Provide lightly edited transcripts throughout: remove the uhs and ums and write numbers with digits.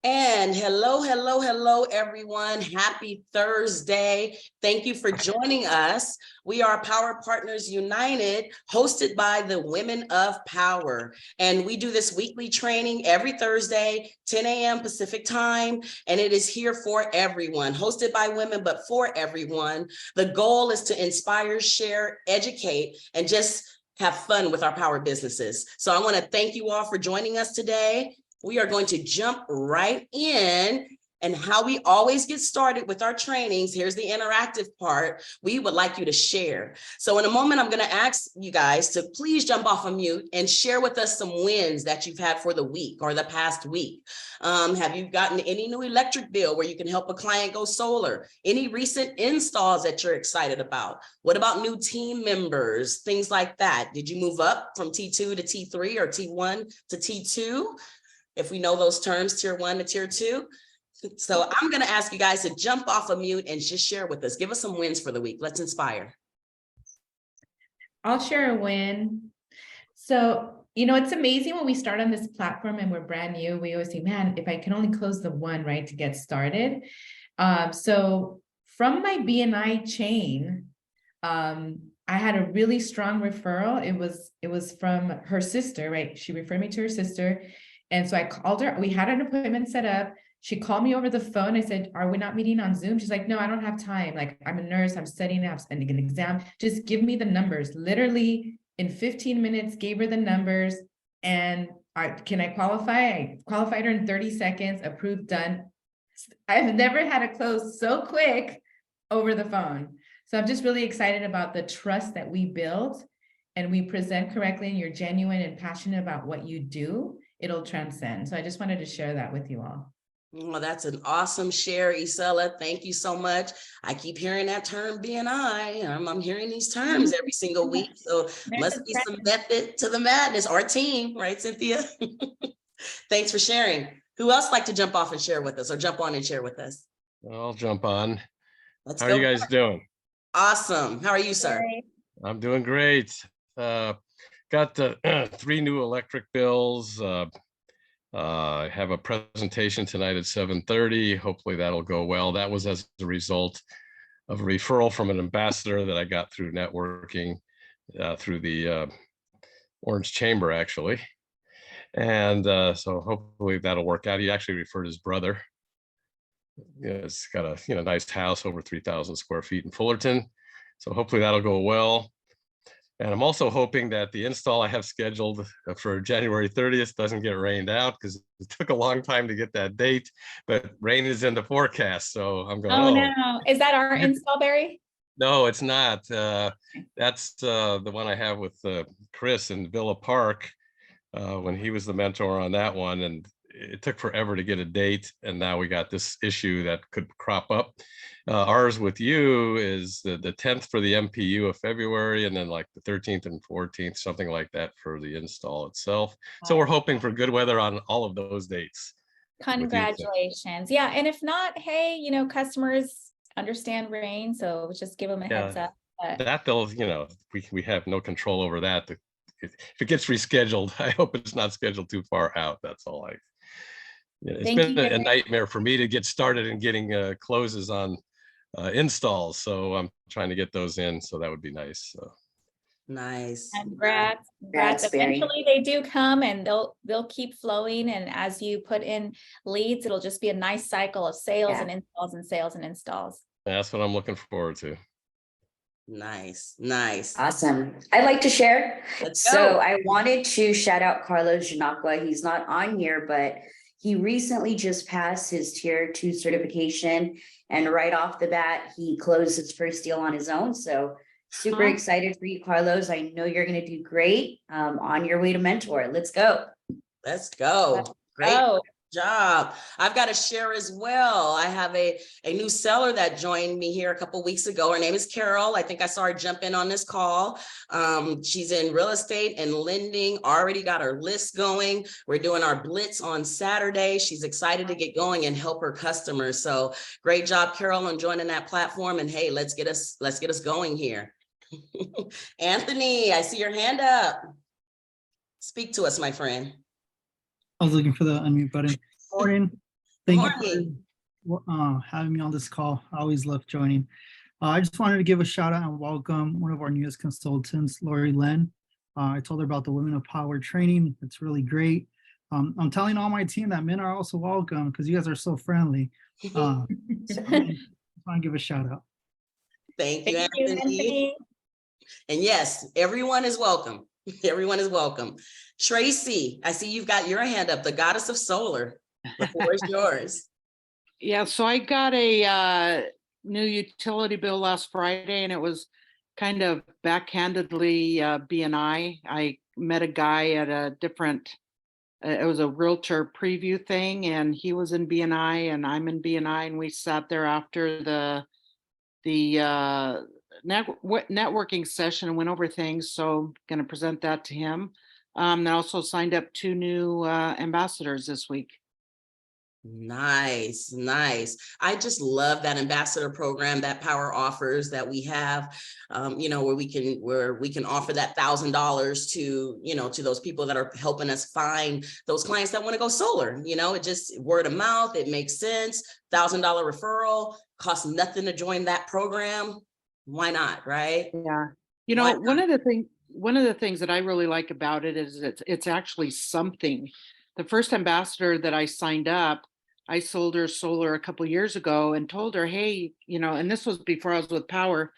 And hello, everyone. Happy Thursday. Thank you for joining us. We are Power Partners United, hosted by the Women of Power. And we do this weekly training every Thursday, 10 a.m. Pacific time. And it is here for everyone, hosted by women, but for everyone. The goal is to inspire, share, educate, and just have fun with our power businesses. So I want to thank you all for joining us today. We are going to jump right in, and how we always get started with our trainings. Here's the interactive part. We would like you to share. So in a moment, I'm going to ask you guys to please jump off of mute and share with us some wins that you've had for the week or the past week. Have you gotten any new electric bill where you can help a client go solar? Any recent installs that you're excited about? What about new team members? Things like that. Did you move up from T2 to T3 or T1 to T2? If we know those terms, tier 1 to tier 2. So I'm going to ask you guys to jump off of mute and just share with us. Give us some wins for the week. Let's inspire. I'll share a win. So, it's amazing when we start on this platform and we're brand new. We always say, man, if I can only close the one, right, to get started. So from my BNI chain, I had a really strong referral. It was from her sister, right? She referred me to her sister. And so I called her. We had an appointment set up. She called me over the phone. I said, are we not meeting on Zoom? She's like, no, I don't have time. Like, I'm a nurse. I'm studying. I'm spending an exam. Just give me the numbers. Literally in 15 minutes, gave her the numbers. And can I qualify? I qualified her in 30 seconds, approved, done. I've never had a close so quick over the phone. So I'm just really excited about the trust that we build, and we present correctly, and you're genuine and passionate about what you do. It'll transcend. So I just wanted to share that with you all. Well, that's an awesome share, Isela. Thank you so much. I keep hearing that term BNI. I'm hearing these terms every single week. So must be some method to the madness. Our team, right, Cynthia? Thanks for sharing. Who else like to jump off and share with us, or jump on and share with us? I'll jump on. Let's How go. are you guys doing? Awesome. How are you, sir? I'm doing great. Got 3 new electric bills. I have a presentation tonight at 7:30. Hopefully that'll go well. That was as a result of a referral from an ambassador that I got through networking through the Orange Chamber, actually. And so hopefully that'll work out. He actually referred his brother. It's got a nice house, over 3,000 square feet in Fullerton. So hopefully that'll go well. And I'm also hoping that the install I have scheduled for January 30th doesn't get rained out, because it took a long time to get that date, but rain is in the forecast. So I'm going, oh no, is that our install, Barry? No, it's not. That's the one I have with Chris in Villa Park when he was the mentor on that one. And it took forever to get a date. And now we got this issue that could crop up. Ours with you is the 10th for the MPU of February, and then like the 13th and 14th, something like that for the install itself. So we're hoping for good weather on all of those dates. Congratulations. Yeah. And if not, hey, customers understand rain, so just give them a heads up. That they'll, we have no control over that. If it gets rescheduled, I hope it's not scheduled too far out. That's all it's been a nightmare for me to get started in getting closes on installs. So I'm trying to get those in. So that would be nice. So. Nice. Congrats. Eventually they do come, and they'll keep flowing. And as you put in leads, it'll just be a nice cycle of sales and installs and sales and installs. That's what I'm looking forward to. Nice. Awesome. I'd like to share. Let's go. So I wanted to shout out Carlos Janacqua. He's not on here, but he recently just passed his tier 2 certification, and right off the bat, he closed his first deal on his own. So super excited for you, Carlos. I know you're going to do great on your way to mentor. Let's go. Great job. I've got to share as well. I have a new seller that joined me here a couple weeks ago. Her name is Carol. I think I saw her jump in on this call. She's in real estate and lending, already got her list going. We're doing our blitz on Saturday. She's excited to get going and help her customers. So great job, Carol, on joining that platform. And hey, let's get us going here. Anthony, I see your hand up. Speak to us, my friend. I was looking for the unmute button. Morning. Good Thank you morning. for having me on this call. I always love joining. I just wanted to give a shout out and welcome one of our newest consultants, Lori Lynn. I told her about the Women of Power training. It's really great. I'm telling all my team that men are also welcome because you guys are so friendly. So I want to give a shout out. Thank you, Thank you, Anthony. Anthony. And yes, everyone is welcome. Everyone is welcome. Tracy, I see you've got your hand up, the goddess of solar. The floor is yours. Yeah, so I got a new utility bill last Friday, and it was kind of backhandedly BNI. I met a guy at a different, it was a realtor preview thing, and he was in BNI and I'm in BNI, and we sat there after the networking session and went over things. So going to present that to him. I also signed up 2 new ambassadors this week. Nice, nice. I just love that ambassador program that Powur offers, that we have, where we can offer that $1,000 to, to those people that are helping us find those clients that want to go solar. It just word of mouth. It makes sense. $1,000 referral costs nothing to join that program. Why not? Right? Yeah. One of the things that I really like about it is it's actually something. The first ambassador that I signed up, I sold her solar a couple of years ago and told her, hey, and this was before I was with Powur,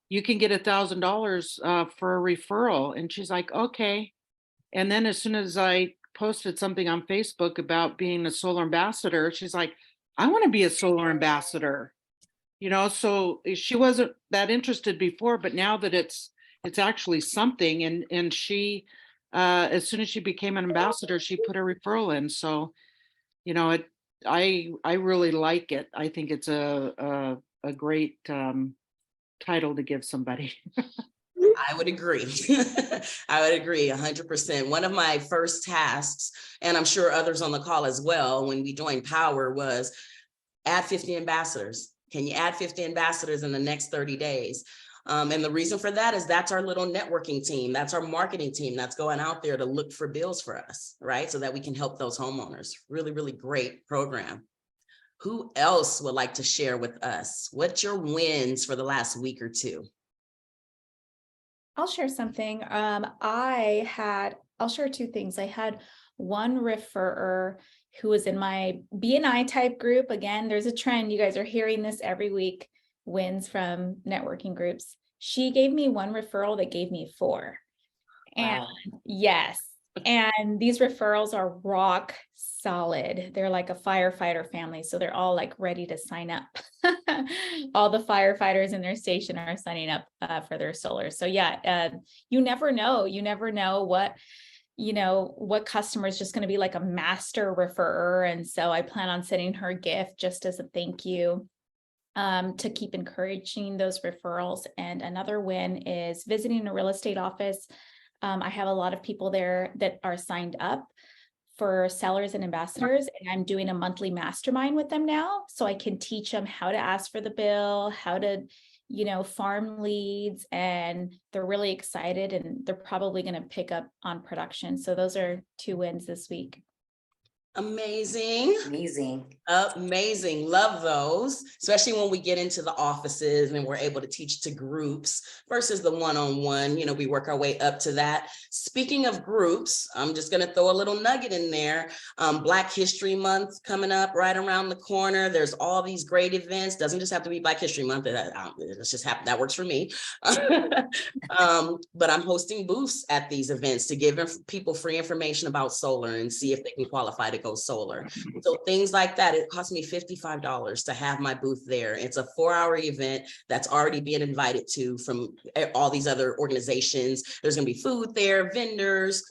you can get $1,000 for a referral. And she's like, okay. And then as soon as I posted something on Facebook about being a solar ambassador, she's like, I want to be a solar ambassador. So she wasn't that interested before, but now that it's actually something, and she, as soon as she became an ambassador, she put a referral in. So, I really like it. I think it's a great title to give somebody. I would agree. I would agree 100%. One of my first tasks, and I'm sure others on the call as well, when we joined Powur, was add 50 ambassadors. Can you add 50 ambassadors in the next 30 days? And the reason for that is that's our little networking team. That's our marketing team that's going out there to look for bills for us, right? So that we can help those homeowners. Really, really great program. Who else would like to share with us? What's your wins for the last week or two? I'll share something. I'll share 2 things. I had one referrer who was in my BNI type group. Again, there's a trend. You guys are hearing this every week. Wins from networking groups. She gave me one referral that gave me 4. And Wow. yes, and these referrals are rock solid. They're like a firefighter family. So they're all like ready to sign up. All the firefighters in their station are signing up for their solar. So yeah, you never know. You never know what customer is just going to be like a master referrer. And so I plan on sending her a gift just as a thank you. To keep encouraging those referrals. And another win is visiting a real estate office. I have a lot of people there that are signed up for sellers and ambassadors, and I'm doing a monthly mastermind with them now. So I can teach them how to ask for the bill, how to, farm leads, and they're really excited, and they're probably going to pick up on production. So those are 2 wins this week. Amazing. Amazing. Amazing. Love those, especially when we get into the offices and we're able to teach to groups versus the one-on-one. We work our way up to that. Speaking of groups, I'm just going to throw a little nugget in there. Black History Month coming up right around the corner. There's all these great events. Doesn't just have to be Black History Month. It's just happen. That works for me. But I'm hosting booths at these events to give people free information about solar and see if they can qualify to go solar. So things like that. It cost me $55 to have my booth there. It's a 4-hour event that's already being invited to from all these other organizations. There's going to be food there, vendors,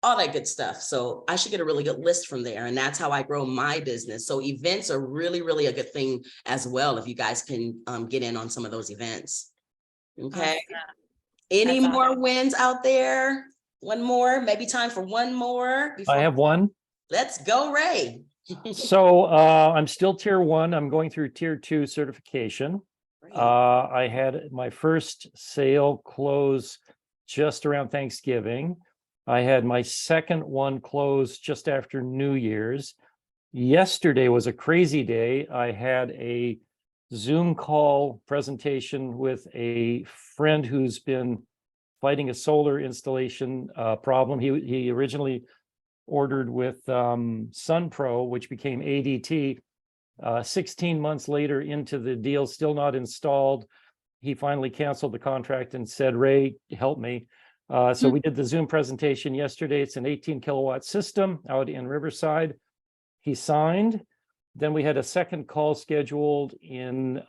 all that good stuff. So I should get a really good list from there. And that's how I grow my business. So events are really, really a good thing as well. If you guys can get in on some of those events. Okay. Awesome. Any That's more awesome. wins out there? One more, maybe time for one more. I have one. Let's go, Ray. So I'm still tier 1. I'm going through tier 2 certification. I had my first sale close just around Thanksgiving. I had my second one close just after New Year's. Yesterday was a crazy day. I had a Zoom call presentation with a friend who's been fighting a solar installation problem. He originally ordered with SunPro, which became ADT. 16 months later into the deal, still not installed. He finally canceled the contract and said, Ray, help me. So we did the Zoom presentation yesterday. It's an 18 kilowatt system out in Riverside. He signed. Then we had a second call scheduled in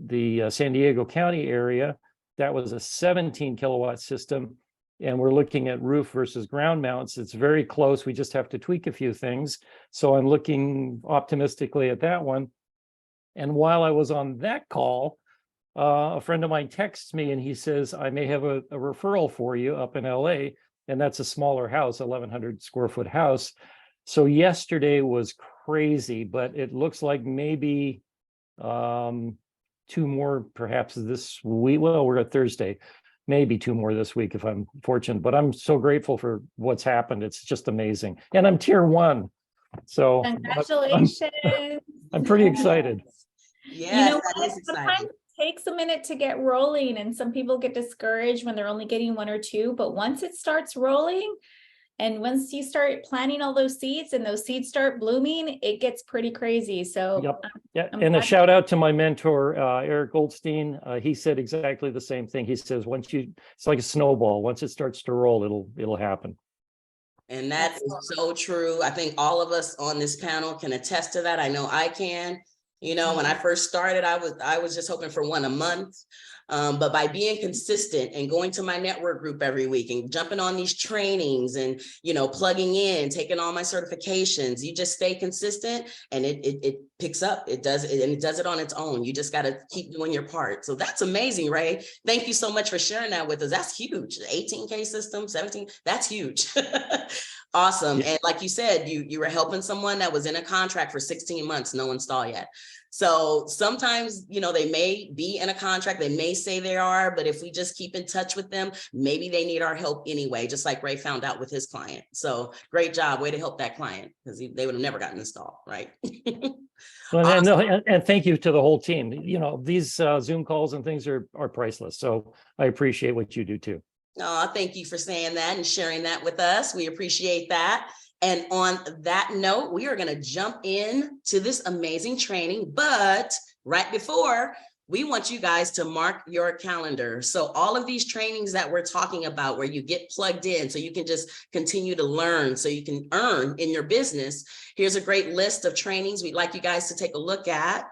the San Diego County area. That was a 17 kilowatt system. And we're looking at roof versus ground mounts. It's very close. We just have to tweak a few things. So I'm looking optimistically at that one. And while I was on that call, a friend of mine texts me and he says, I may have a referral for you up in LA. And that's a smaller house, 1,100 square foot house. So yesterday was crazy, but it looks like maybe 2 more perhaps this week. Well, we're at Thursday. Maybe 2 more this week if I'm fortunate, but I'm so grateful for what's happened. It's just amazing. And I'm tier 1. So Congratulations. I'm pretty excited. Yes, that what? is Sometimes exciting. it takes a minute to get rolling, and some people get discouraged when they're only getting 1 or 2, but once it starts rolling, and once you start planting all those seeds and those seeds start blooming, it gets pretty crazy. So Yep. Yeah. I'm And a glad- shout out to my mentor, Eric Goldstein. He said exactly the same thing. He says, it's like a snowball. Once it starts to roll, it'll happen. And that is so true. I think all of us on this panel can attest to that. I know I can. You know, when I first started, I was just hoping for 1 a month. But by being consistent and going to my network group every week and jumping on these trainings and, you know, plugging in, taking all my certifications, you just stay consistent and it picks up. It does it, and it does it on its own. You just got to keep doing your part. So that's amazing, Ray. Thank you so much for sharing that with us. That's huge. 18K system, 17, that's huge. Awesome. Yeah. And like you said, you were helping someone that was in a contract for 16 months, no install yet. So sometimes, you know, they may be in a contract, they may say they are, but if we just keep in touch with them, maybe they need our help anyway, just like Ray found out with his client. So great job, way to help that client, because they would have never gotten installed, right? Well, and thank you to the whole team. You know, these Zoom calls and things are priceless. So I appreciate what you do too. Oh, thank you for saying that and sharing that with us. We appreciate that. And on that note, we are going to jump in to this amazing training. But right before, we want you guys to mark your calendar. So all of these trainings that we're talking about, where you get plugged in so you can just continue to learn, so you can earn in your business. Here's a great list of trainings we'd like you guys to take a look at.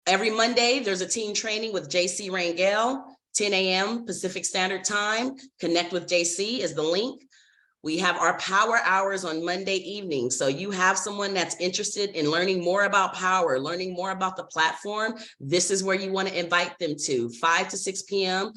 Every Monday, there's a team training with JC Rangel, 10 a.m. Pacific Standard Time. Connect with JC is the link. We have our Powur hours on Monday evening. So you have someone that's interested in learning more about Powur, learning more about the platform. This is where you want to invite them to 5 to 6 p.m.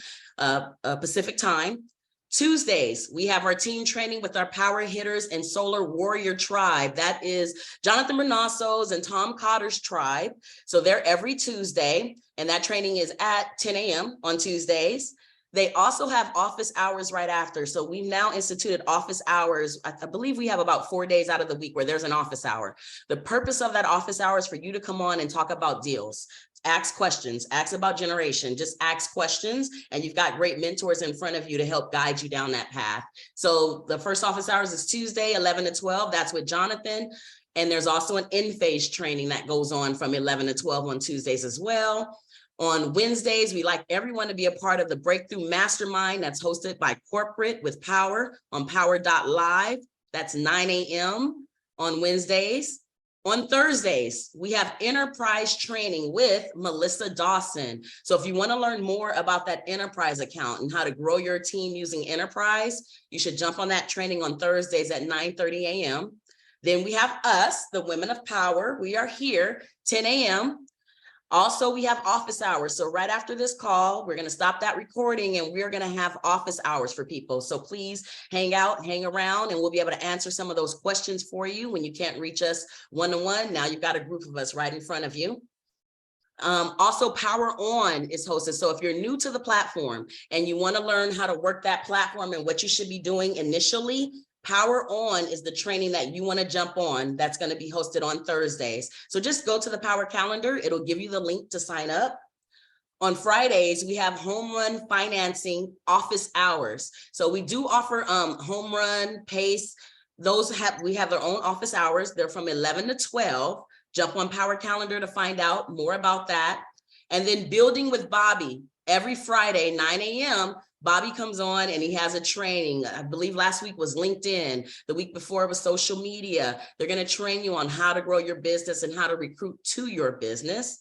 Pacific time. Tuesdays, we have our team training with our Powur hitters and solar warrior tribe. That is Jonathan Bernasso's and Tom Cotter's tribe. So they're every Tuesday, and that training is at 10 a.m. on Tuesdays. They also have office hours right after. So we've now instituted office hours. I believe we have about 4 days out of the week where there's an office hour. The purpose of that office hour is for you to come on and talk about deals. Ask questions, ask about generation, just ask questions, and you've got great mentors in front of you to help guide you down that path. So the first office hours is Tuesday, 11 to 12. That's with Jonathan. And there's also an in-phase training that goes on from 11 to 12 on Tuesdays as well. On Wednesdays, we like everyone to be a part of the Breakthrough Mastermind that's hosted by Corporate with Powur on Powur.live. That's 9 a.m. on Wednesdays. On Thursdays, we have enterprise training with Melissa Dawson. So if you want to learn more about that enterprise account and how to grow your team using enterprise, you should jump on that training on Thursdays at 9:30 a.m. Then we have us, the Women of Powur. We are here 10 a.m. Also, we have office hours. So right after this call, we're going to stop that recording and we're going to have office hours for people. So please hang out, hang around, and we'll be able to answer some of those questions for you when you can't reach us one-to-one. Now you've got a group of us right in front of you. Also, Powur On is hosted. So if you're new to the platform and you want to learn how to work that platform and what you should be doing initially, Power On is the training that you want to jump on that's going to be hosted on Thursdays. So just go to the Power calendar. It'll give you the link to sign up. On Fridays, we have home run financing office hours. So we do offer home run, pace. We have their own office hours. They're from 11 to 12. Jump on Power calendar to find out more about that. And then Building with Bobby, every Friday, 9 a.m., Bobby comes on and he has a training. I believe last week was LinkedIn. The week before it was social media. They're going to train you on how to grow your business and how to recruit to your business.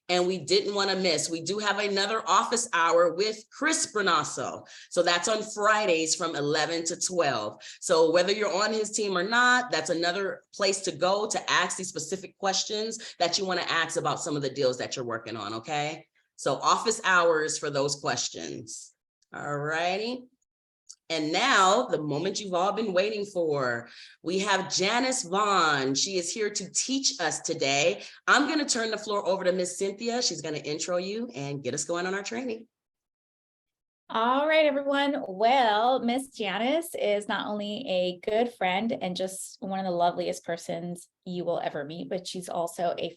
And we didn't want to miss. We do have another office hour with Chris Branasso. So that's on Fridays from 11 to 12. So whether you're on his team or not, that's another place to go to ask these specific questions that you want to ask about some of the deals that you're working on, okay? So office hours for those questions. All righty. And now, the moment you've all been waiting for, we have Janice Vaughan. She is here to teach us today. I'm going to turn the floor over to Miss Cynthia. She's going to intro you and get us going on our training. All right, everyone. Well, Miss Janice is not only a good friend and just one of the loveliest persons you will ever meet, but she's also a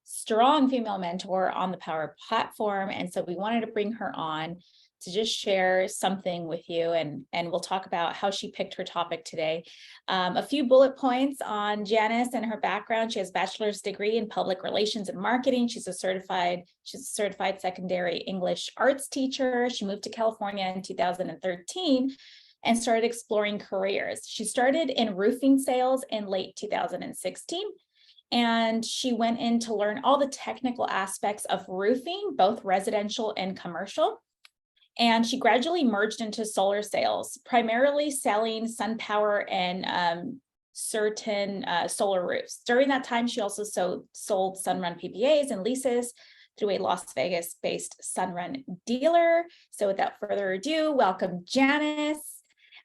strong female mentor on the Powur platform. And so we wanted to bring her on to just share something with you, and we'll talk about how she picked her topic today. A few bullet points on Janice and her background. She has a bachelor's degree in public relations and marketing. She's a certified secondary English arts teacher. She moved to California in 2013 and started exploring careers. She started in roofing sales in late 2016. And she went in to learn all the technical aspects of roofing, both residential and commercial. And she gradually merged into solar sales, primarily selling SunPower and certain solar roofs. During that time, she also sold Sunrun PPAs and leases through a Las Vegas-based Sunrun dealer. So without further ado, welcome Janice.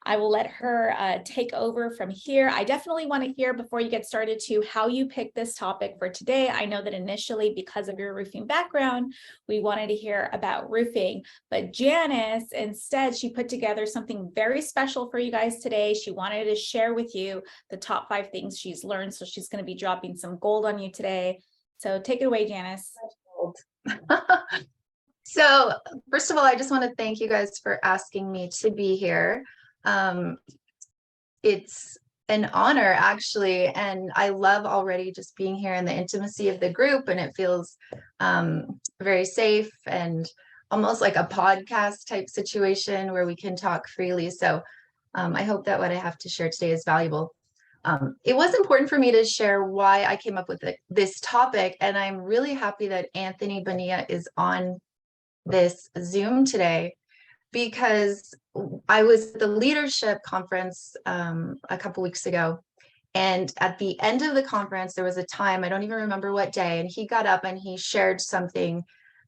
I will let her take over from here. I definitely want to hear, before you get started, too, how you picked this topic for today. I know that initially, because of your roofing background, we wanted to hear about roofing, but Janice, instead, she put together something very special for you guys today. She wanted to share with you the top 5 things she's learned, so she's going to be dropping some gold on you today. So take it away, Janice. So first of all, I just want to thank you guys for asking me to be here. It's an honor, actually, and I love already just being here in the intimacy of the group, and it feels very safe and almost like a podcast type situation where we can talk freely. So I hope that what I have to share today is valuable. It was important for me to share why I came up with this topic, and I'm really happy that Anthony Bonilla is on this Zoom today, because I was at the leadership conference a couple weeks ago, and at the end of the conference, there was a time, I don't even remember what day, and he got up and he shared something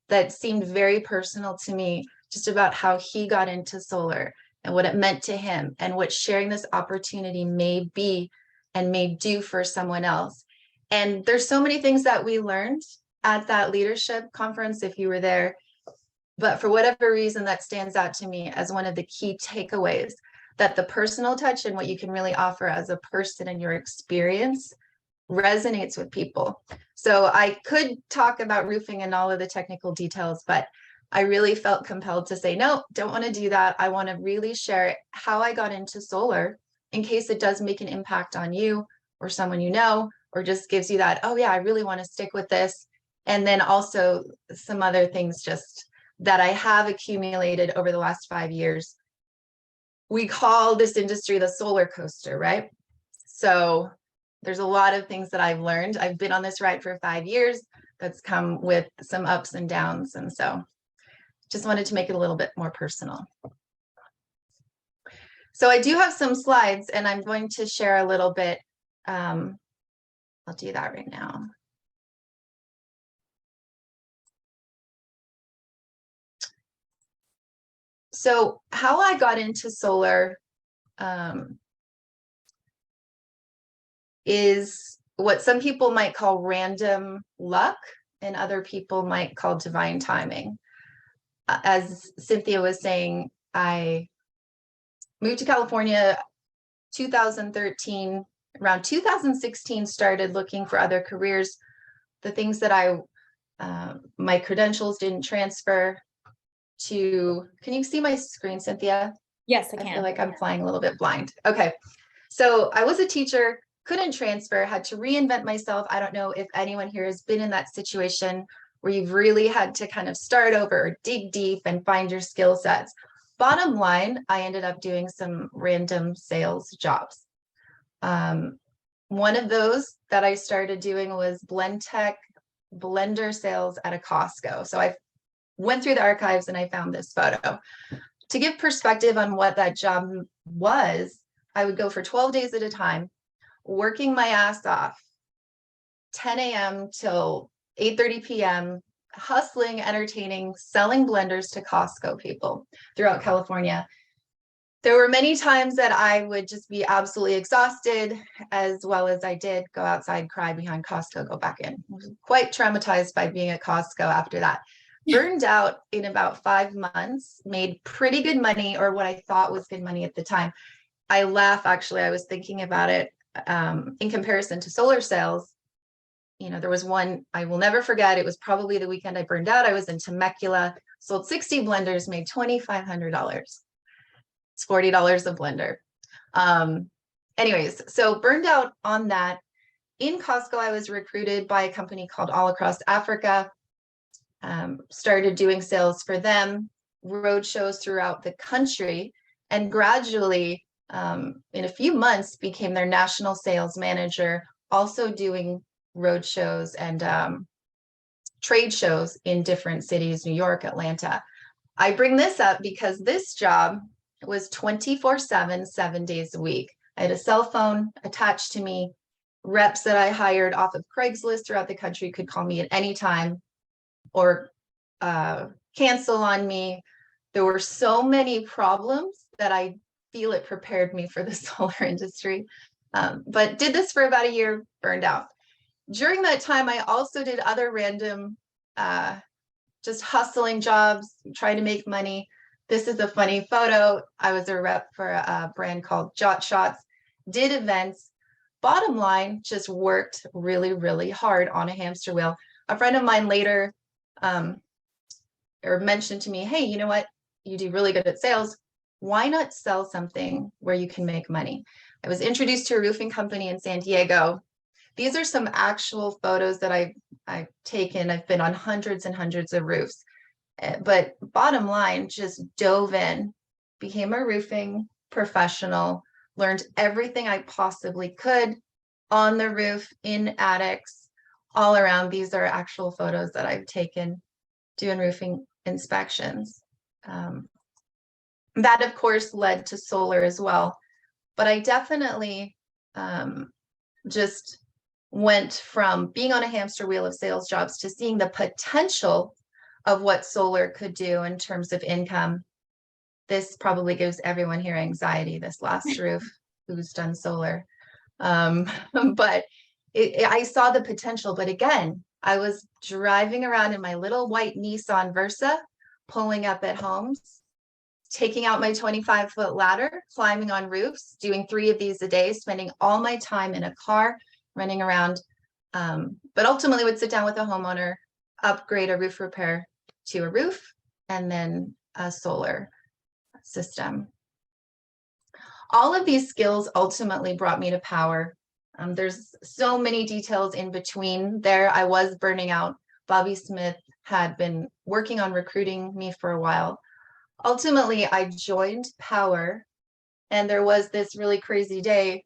that seemed very personal to me, just about how he got into solar and what it meant to him and what sharing this opportunity may be and may do for someone else. And there's so many things that we learned at that leadership conference, if you were there. But for whatever reason, that stands out to me as one of the key takeaways, that the personal touch and what you can really offer as a person and your experience resonates with people. So I could talk about roofing and all of the technical details, but I really felt compelled to say, no, don't want to do that. I want to really share how I got into solar, in case it does make an impact on you or someone you know, or just gives you that, oh yeah, I really want to stick with this. And then also some other things just that I have accumulated over the last 5 years. We call this industry the solar coaster, right? So there's a lot of things that I've learned. I've been on this ride for 5 years. That's come with some ups and downs. And so just wanted to make it a little bit more personal. So I do have some slides, and I'm going to share a little bit. I'll do that right now. So how I got into solar is what some people might call random luck, and other people might call divine timing. As Cynthia was saying, I moved to California 2013, around 2016, started looking for other careers. The things that my credentials didn't transfer to, can you see my screen, Cynthia? Yes, I I feel can. like I'm flying a little bit blind. Okay. So I was a teacher, couldn't transfer, had to reinvent myself. I don't know if anyone here has been in that situation where you've really had to kind of start over, dig deep and find your skill sets. Bottom line, I ended up doing some random sales jobs. One of those that I started doing was blender sales at a Costco. So I went through the archives and I found this photo. To give perspective on what that job was, I would go for 12 days at a time, working my ass off, 10 a.m. till 8:30 p.m., hustling, entertaining, selling blenders to Costco people throughout California. There were many times that I would just be absolutely exhausted, as well as I did go outside, cry behind Costco, go back in. I was quite traumatized by being at Costco after that. Burned out in about 5 months, made pretty good money, or what I thought was good money at the time. I laugh, actually, I was thinking about it in comparison to solar sales. You know, there was one I will never forget. It was probably the weekend I burned out. I was in Temecula, sold 60 blenders, made $2,500. It's $40 a blender. Anyways, so burned out on that. In Costco, I was recruited by a company called All Across Africa. Started doing sales for them, road shows throughout the country, and gradually, in a few months, became their national sales manager, also doing road shows and trade shows in different cities, New York, Atlanta. I bring this up because this job was 24/7, 7 days a week. I had a cell phone attached to me. Reps that I hired off of Craigslist throughout the country could call me at any time or cancel on me. There were so many problems that I feel it prepared me for the solar industry. But did this for about a year, burned out. During that time, I also did other random, just hustling jobs, trying to make money. This is a funny photo. I was a rep for a brand called Jot Shots, did events. Bottom line, just worked really, really hard on a hamster wheel. A friend of mine later or mentioned to me, hey, you know what? You do really good at sales. Why not sell something where you can make money? I was introduced to a roofing company in San Diego. These are some actual photos that I've taken. I've been on hundreds and hundreds of roofs. But bottom line, just dove in, became a roofing professional, learned everything I possibly could on the roof, in attics, all around. These are actual photos that I've taken doing roofing inspections. That, of course, led to solar as well. But I definitely just went from being on a hamster wheel of sales jobs to seeing the potential of what solar could do in terms of income. This probably gives everyone here anxiety, this last roof who's done solar. But I saw the potential. But again, I was driving around in my little white Nissan Versa, pulling up at homes, taking out my 25-foot ladder, climbing on roofs, doing 3 of these a day, spending all my time in a car, running around. But ultimately would sit down with a homeowner, upgrade a roof repair to a roof, and then a solar system. All of these skills ultimately brought me to Powur. There's so many details in between there. I was burning out. Bobby Smith had been working on recruiting me for a while. Ultimately, I joined Powur, and there was this really crazy day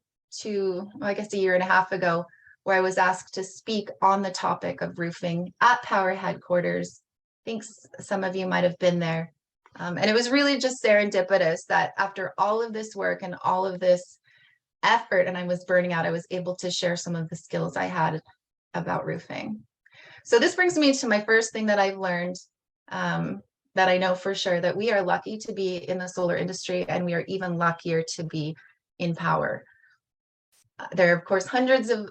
I guess a year and a half ago, where I was asked to speak on the topic of roofing at Powur headquarters. I think some of you might have been there. And it was really just serendipitous that after all of this work and all of this effort, and I was burning out, I was able to share some of the skills I had about roofing. So this brings me to my first thing that I've learned, that I know for sure, that we are lucky to be in the solar industry, and we are even luckier to be in Powur. There are, of course, hundreds of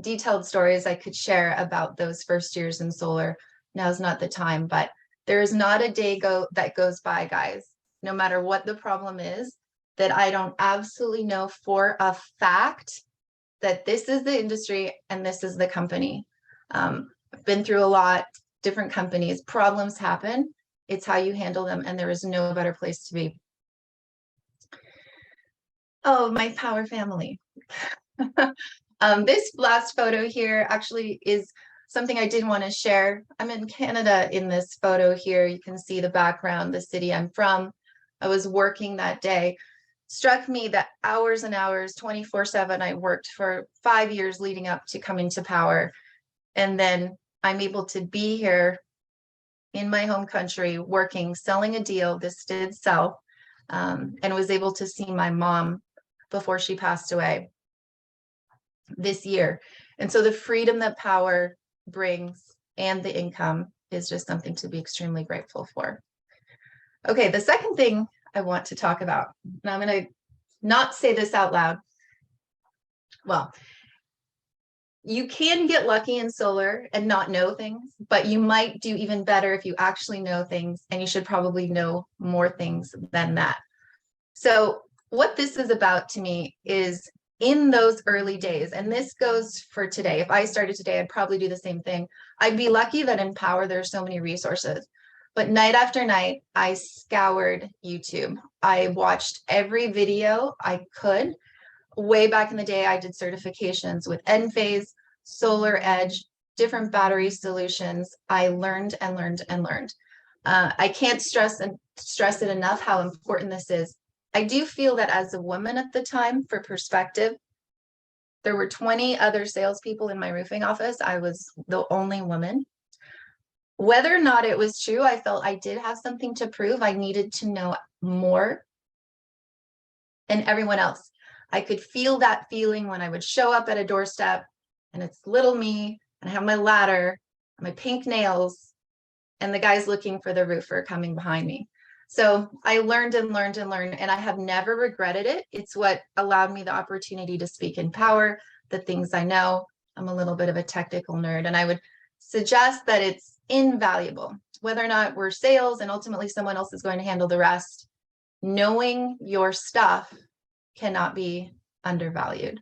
detailed stories I could share about those first years in solar. Now's not the time, but there is not a day that goes by, guys, no matter what the problem is, that I don't absolutely know for a fact that this is the industry and this is the company. I've been through a lot, different companies, problems happen. It's how you handle them, and there is no better place to be. Oh, my Powur family. This last photo here actually is something I did want to share. I'm in Canada in this photo here. You can see the background, the city I'm from. I was working that day. Struck me that hours and hours, 24/7, I worked for 5 years leading up to coming to Powur. And then I'm able to be here in my home country working, selling a deal. This did sell, and was able to see my mom before she passed away this year. And so the freedom that Powur brings and the income is just something to be extremely grateful for. Okay, the second thing I want to talk about, and I'm going to not say this out loud. Well, you can get lucky in solar and not know things, but you might do even better if you actually know things, and you should probably know more things than that. So what this is about to me is in those early days, and this goes for today. If I started today, I'd probably do the same thing. I'd be lucky that in Powur there's so many resources. But night after night, I scoured YouTube. I watched every video I could. Way back in the day, I did certifications with Enphase, Solar Edge, different battery solutions. I learned and learned and learned. I can't stress it enough how important this is. I do feel that as a woman at the time, for perspective, there were 20 other salespeople in my roofing office. I was the only woman. Whether or not it was true, I felt I did have something to prove. I needed to know more than everyone else. I could feel that feeling when I would show up at a doorstep and it's little me and I have my ladder, my pink nails, and the guy's looking for the roofer coming behind me. So I learned and learned and learned, and I have never regretted it. It's what allowed me the opportunity to speak in Powur, the things I know. I'm a little bit of a technical nerd, and I would suggest that it's invaluable, whether or not we're sales and ultimately someone else is going to handle the rest. Knowing your stuff cannot be undervalued.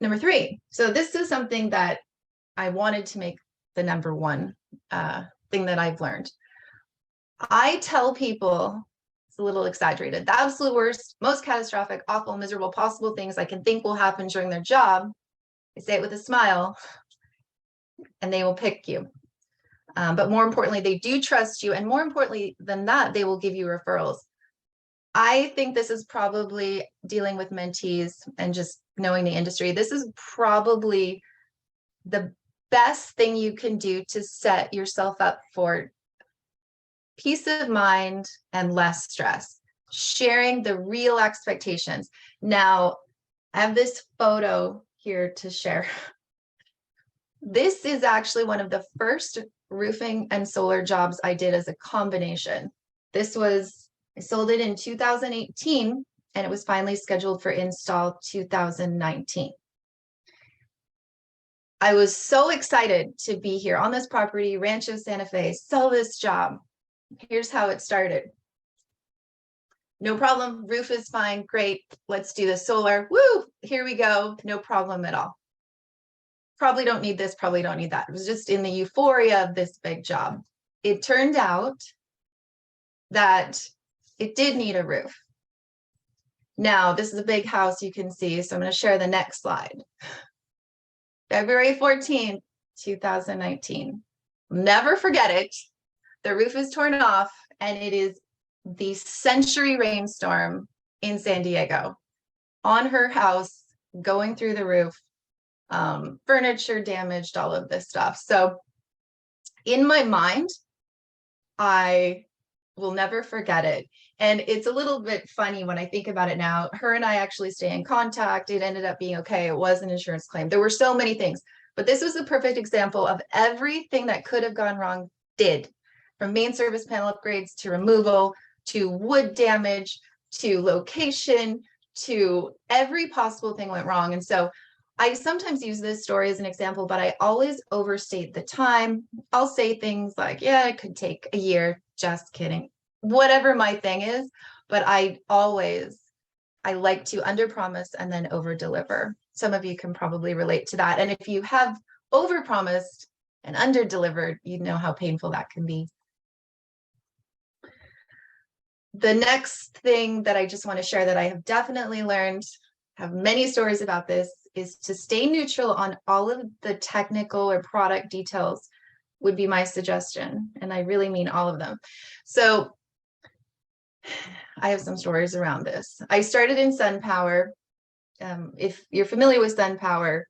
Number 3. So this is something that I wanted to make the number one thing that I've learned. I tell people, it's a little exaggerated, the absolute worst, most catastrophic, awful, miserable, possible things I can think will happen during their job. I say it with a smile, and they will pick you. But more importantly, they do trust you. And more importantly than that, they will give you referrals. I think this is probably, dealing with mentees and just knowing the industry, this is probably the best thing you can do to set yourself up for peace of mind and less stress. Sharing the real expectations. Now, I have this photo here to share. This is actually one of the first roofing and solar jobs I did as a combination. I sold it in 2018, and it was finally scheduled for install 2019. I was so excited to be here on this property, Rancho Santa Fe, sell this job. Here's how it started. No problem, roof is fine, great, let's do the solar. Woo, here we go, no problem at all. Probably don't need this, probably don't need that. It was just in the euphoria of this big job. It turned out that it did need a roof. Now, this is a big house you can see, so I'm going to share the next slide. February 14th, 2019. Never forget it. The roof is torn off, and it is the century rainstorm in San Diego. On her house, going through the roof, furniture damaged, all of this stuff. So in my mind, I will never forget it. And it's a little bit funny when I think about it now. Her and I actually stay in contact. It ended up being okay. It was an insurance claim. There were so many things, but this was the perfect example of everything that could have gone wrong did. From main service panel upgrades to removal, to wood damage, to location, to every possible thing went wrong. And so I sometimes use this story as an example, but I always overstate the time. I'll say things like, yeah, it could take a year, just kidding. Whatever my thing is, but I like to underpromise and then overdeliver. Some of you can probably relate to that. And if you have overpromised and underdelivered, you know how painful that can be. The next thing that I just want to share that I have definitely learned, have many stories about this, is to stay neutral on all of the technical or product details would be my suggestion. And I really mean all of them. So I have some stories around this. I started in SunPower. If you're familiar with SunPower,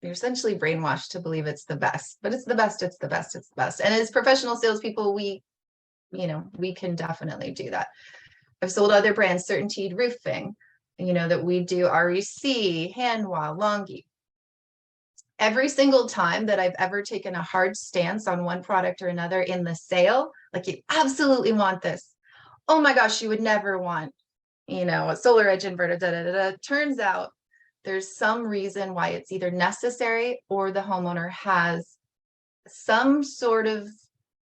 you're essentially brainwashed to believe it's the best, but it's the best, it's the best, it's the best. And as professional salespeople, we can definitely do that. I've sold other brands, Certainteed Roofing, that we do REC, Hanwha, Longi. Every single time that I've ever taken a hard stance on one product or another in the sale, like you absolutely want this. Oh my gosh, you would never want, a solar edge inverter, Turns out there's some reason why it's either necessary or the homeowner has some sort of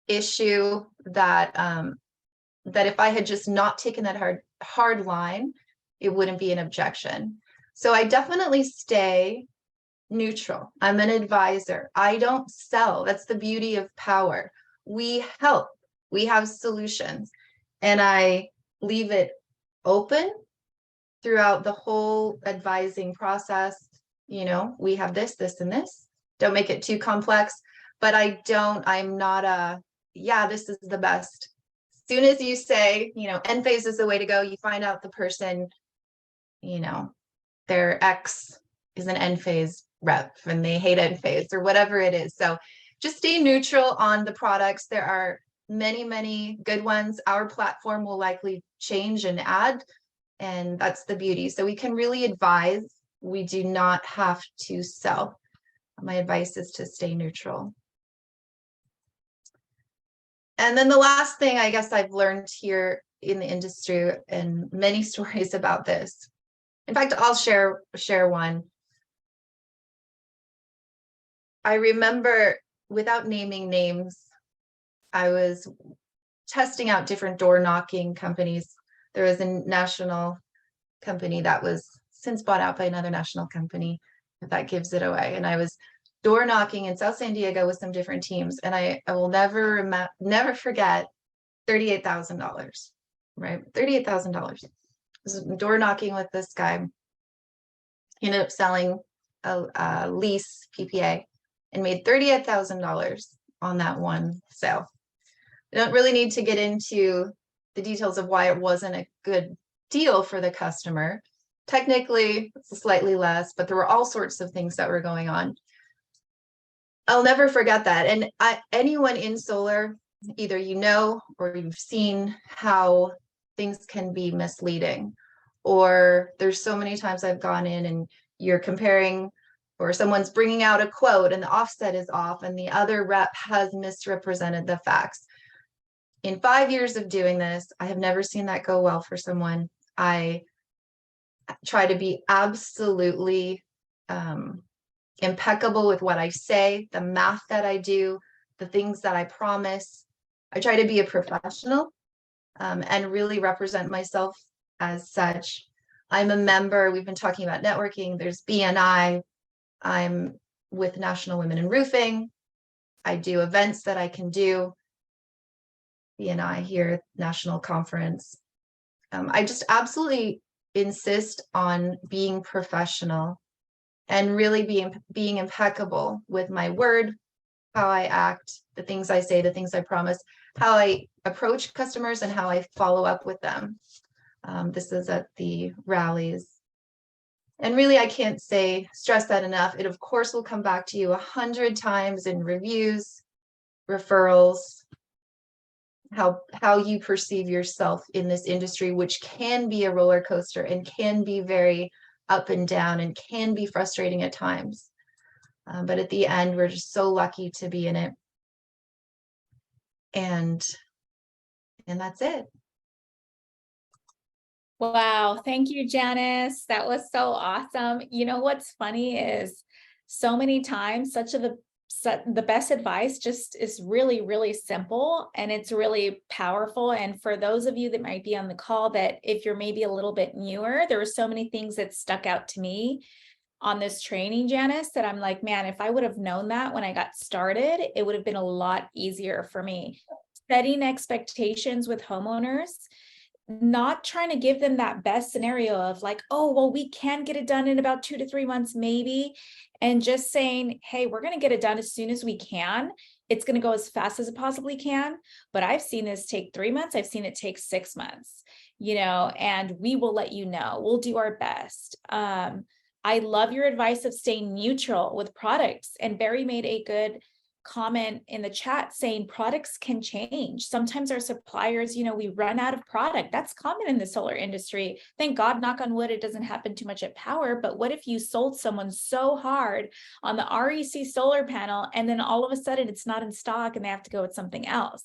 issue that if I had just not taken that hard line, it wouldn't be an objection. So I definitely stay neutral. I'm an advisor. I don't sell. That's the beauty of Powur. We help. We have solutions. And I leave it open throughout the whole advising process. We have this, and this. Don't make it too complex. But I'm not this is the best. As soon as you say, Enphase is the way to go, you find out the person, their ex is an Enphase rep and they hate Enphase or whatever it is. So just stay neutral on the products. There are many, many good ones. Our platform will likely change and add, and that's the beauty. So we can really advise. We do not have to sell. My advice is to stay neutral. And then the last thing I guess I've learned here in the industry, and many stories about this. In fact, I'll share one. I remember, without naming names, I was testing out different door knocking companies. There was a national company that was since bought out by another national company, if that gives it away. And I was door knocking in South San Diego with some different teams. And I will never forget $38,000, right? $38,000. Door knocking with this guy. He ended up selling a lease PPA and made $38,000 on that one sale. I don't really need to get into the details of why it wasn't a good deal for the customer. Technically, it's slightly less, but there were all sorts of things that were going on. I'll never forget that. And anyone in solar, either or you've seen how things can be misleading, or there's so many times I've gone in and you're comparing, or someone's bringing out a quote and the offset is off and the other rep has misrepresented the facts. In 5 years of doing this, I have never seen that go well for someone. I try to be absolutely impeccable with what I say, the math that I do, the things that I promise. I try to be a professional and really represent myself as such. I'm a member. We've been talking about networking. There's BNI. I'm with National Women in Roofing. I do events that I can do. BNI here, national conference. I just absolutely insist on being professional and really being impeccable with my word, how I act, the things I say, the things I promise, how I approach customers and how I follow up with them. This is at the rallies. And really, I can't stress that enough. It, of course, will come back to you 100 times in reviews, referrals, how you perceive yourself in this industry, which can be a roller coaster and can be very up and down and can be frustrating at times. But at the end, we're just so lucky to be in it. And that's it. Wow. Thank you, Janice. That was so awesome. What's funny is so many times, such so the best advice just is really, really simple, and it's really powerful. And for those of you that might be on the call, that if you're maybe a little bit newer, there were so many things that stuck out to me on this training, Janice, that I'm like, man, if I would have known that when I got started, it would have been a lot easier for me. Setting expectations with homeowners, not trying to give them that best scenario of like, oh, well, we can get it done in about 2 to 3 months, maybe. And just saying, hey, we're going to get it done as soon as we can. It's going to go as fast as it possibly can. But I've seen this take 3 months. I've seen it take 6 months, and we will let you know. We'll do our best. I love your advice of staying neutral with products. And Barry made a good comment in the chat saying products can change. Sometimes our suppliers, we run out of product. That's common in the solar industry. Thank God, knock on wood, it doesn't happen too much at Powur. But what if you sold someone so hard on the REC solar panel and then all of a sudden it's not in stock and they have to go with something else?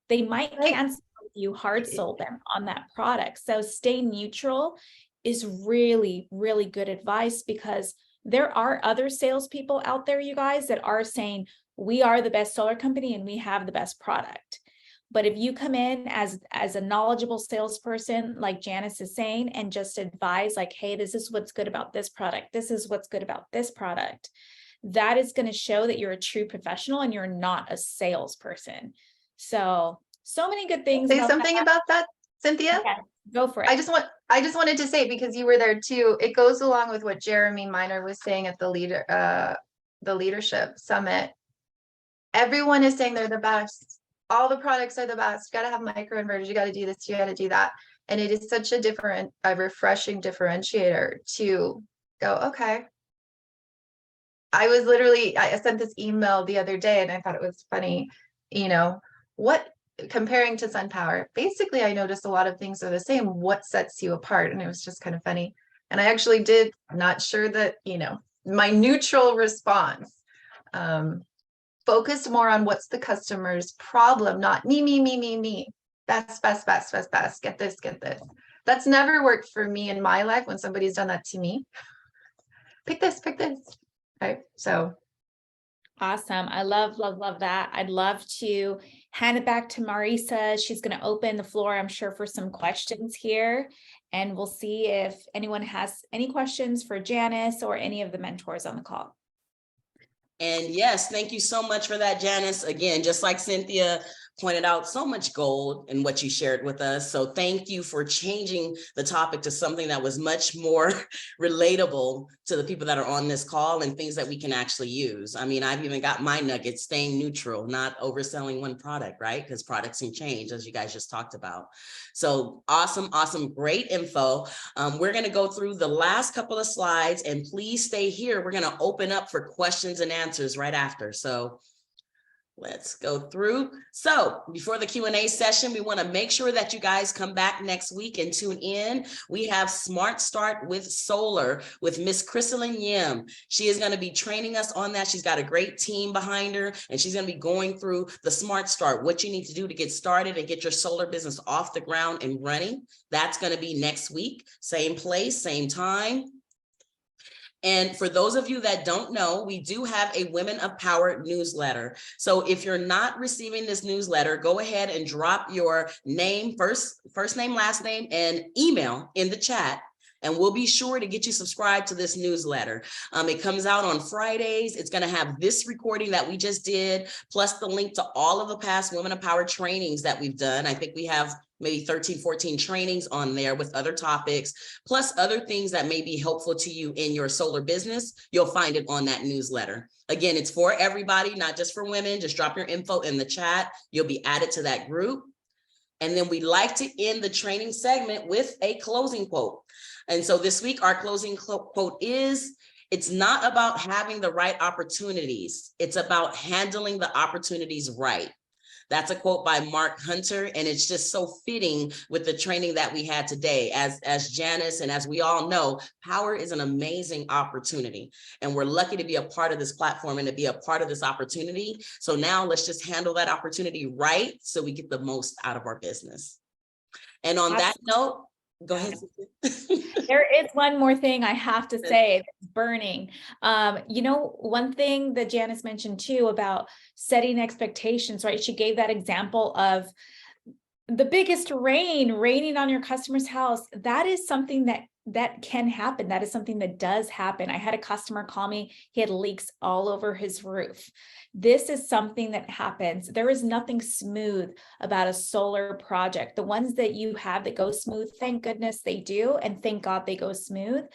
They might cancel if you hard sold them on that product. So stay neutral is really, really good advice, because there are other salespeople out there, you guys, that are saying, we are the best solar company and we have the best product. But if you come in as a knowledgeable salesperson, like Janice is saying, and just advise like, hey, this is what's good about this product. This is what's good about this product. That is going to show that you're a true professional and you're not a salesperson. So many good things. Say something about that, Cynthia. Okay, go for it. I just wanted to say, because you were there too, it goes along with what Jeremy Miner was saying at the leadership summit. Everyone is saying they're the best. All the products are the best. You got to have microinverters. You got to do this. You got to do that. And it is such a refreshing differentiator to go, okay. I sent this email the other day and I thought it was funny, comparing to SunPower. Basically, I noticed a lot of things are the same. What sets you apart? And it was just kind of funny. And I actually not sure that, my neutral response, focused more on what's the customer's problem, not me. Best. Get this. That's never worked for me in my life when somebody's done that to me. Pick this. Right. So awesome. I love that. I'd love to hand it back to Marisa. She's going to open the floor, I'm sure, for some questions here. And we'll see if anyone has any questions for Janice or any of the mentors on the call. And yes, thank you so much for that, Janice. Again, just like Cynthia pointed out, so much gold in what you shared with us. So thank you for changing the topic to something that was much more relatable to the people that are on this call and things that we can actually use. I mean, I've even got my nuggets, staying neutral, not overselling one product, right? Because products can change, as you guys just talked about. So awesome, great info. We're going to go through the last couple of slides, and please stay here. We're going to open up for questions and answers right after. So let's go through. So before the Q&A session, we want to make sure that you guys come back next week and tune in. We have Smart Start with Solar with Miss Chrysalyn Yim. She is going to be training us on that. She's got a great team behind her, and she's going to be going through the Smart Start, what you need to do to get started and get your solar business off the ground and running. That's going to be next week, same place, same time. And for those of you that don't know, we do have a Women of Power newsletter. So if you're not receiving this newsletter, go ahead and drop your name, first name, last name, and email in the chat, and we'll be sure to get you subscribed to this newsletter. It comes out on Fridays. It's going to have this recording that we just did, plus the link to all of the past Women of Power trainings that we've done. I think we have maybe 13, 14 trainings on there with other topics, plus other things that may be helpful to you in your solar business. You'll find it on that newsletter. Again, it's for everybody, not just for women. Just drop your info in the chat. You'll be added to that group. And then we like to end the training segment with a closing quote. And so this week, our closing quote is, it's not about having the right opportunities. It's about handling the opportunities right. That's a quote by Mark Hunter, and it's just so fitting with the training that we had today. As Janice and as we all know, Powur is an amazing opportunity, and we're lucky to be a part of this platform and to be a part of this opportunity. So now let's just handle that opportunity right so we get the most out of our business. And on that note, Go ahead. There is one more thing I have to say that's burning. One thing that Janice mentioned too about setting expectations, right? She gave that example of the biggest raining on your customer's house. That is something that can happen. That is something that does happen. I had a customer call me. He had leaks all over his roof. This is something that happens. There is nothing smooth about a solar project. The ones that you have that go smooth, thank goodness they do. And thank God they go smooth.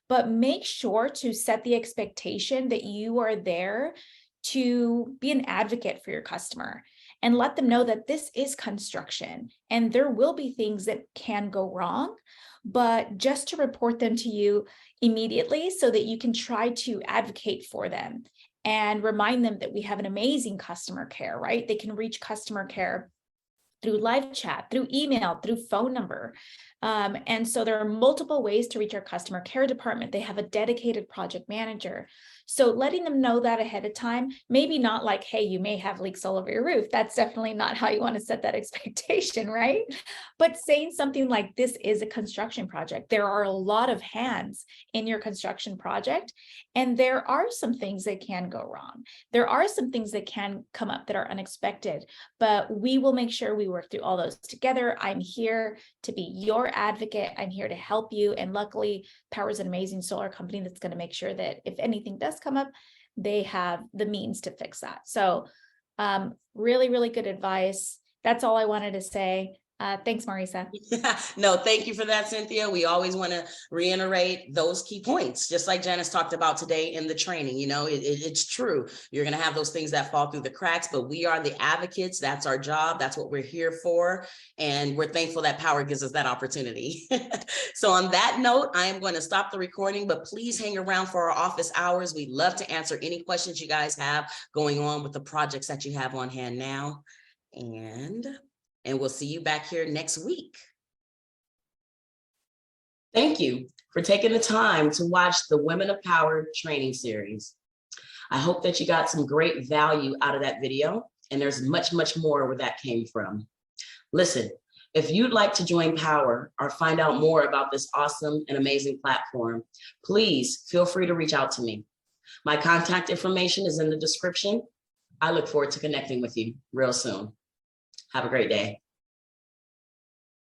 But make sure to set the expectation that you are there to be an advocate for your customer and let them know that this is construction and there will be things that can go wrong, but just to report them to you immediately so that you can try to advocate for them and remind them that we have an amazing customer care, right? They can reach customer care through live chat, through email, through phone number. And so there are multiple ways to reach our customer care department. They have a dedicated project manager. So letting them know that ahead of time, maybe not like, hey, you may have leaks all over your roof. That's definitely not how you want to set that expectation, right? But saying something like, this is a construction project. There are a lot of hands in your construction project, and there are some things that can go wrong. There are some things that can come up that are unexpected, but we will make sure we work through all those together. I'm here to be your advocate. I'm here to help you. And luckily, Powur is an amazing solar company that's going to make sure that if anything does come up, they have the means to fix that. So really, really good advice. That's all I wanted to say. Thanks, Marisa. No, thank you for that, Cynthia. We always want to reiterate those key points, just like Janice talked about today in the training. It's true. You're going to have those things that fall through the cracks, but we are the advocates. That's our job. That's what we're here for. And we're thankful that Powur gives us that opportunity. So on that note, I am going to stop the recording, but please hang around for our office hours. We'd love to answer any questions you guys have going on with the projects that you have on hand now. And we'll see you back here next week. Thank you for taking the time to watch the Women of Powur training series. I hope that you got some great value out of that video, and there's much, much more where that came from. Listen, if you'd like to join Powur or find out more about this awesome and amazing platform, please feel free to reach out to me. My contact information is in the description. I look forward to connecting with you real soon. Have a great day.